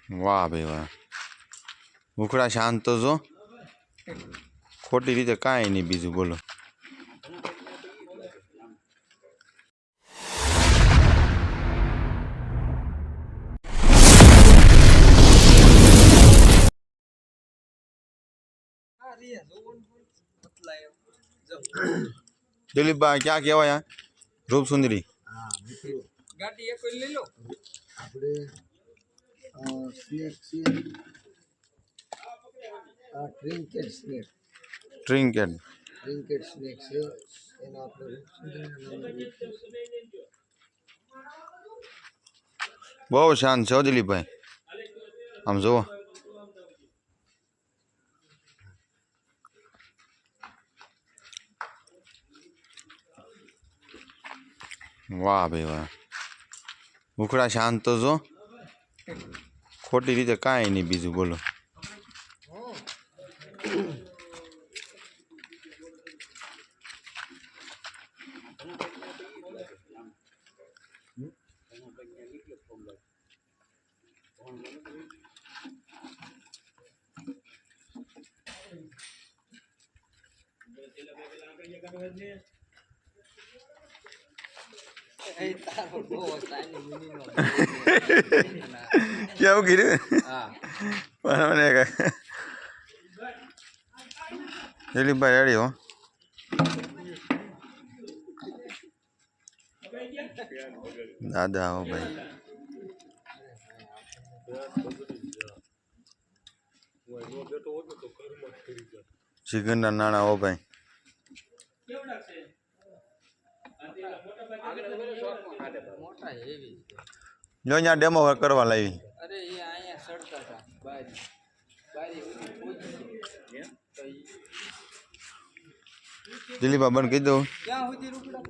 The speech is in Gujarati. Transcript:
વાહ ભાઈ વાહ, ઉખડા શાંત તો જો, ખોટી રીતે કાંઈ નહીં બીજું બોલો. દિલીપભાઈ ક્યાં કહેવાય રૂપસુંદરી? ગાડી એક લઈ લો આપણે સ્નેક છે ટ્રિંકેટ સ્નેક ટ્રિંકેટ સ્નેક છે એનો આપણે બહુ શાંત છે દિલીપભાઈ, આમ જુઓ. વાહ ભાઈ વાહ, ઉખડા શાંત તો જો, ખોટી રીતે કાંઈ નહીં બીજું બોલો. કેવું કીધું? દિલીપભાઈ રેડી હો. દાદા હો ભાઈ, સિગંદના નાણા હો ભાઈ. જો અહીંયા ડેમો કરવા લાવી. અરે એ અહીંયા સડતા હતા બારી દિલીપભાઈ બંધ કીધું. ક્યાં સુધી રૂપડા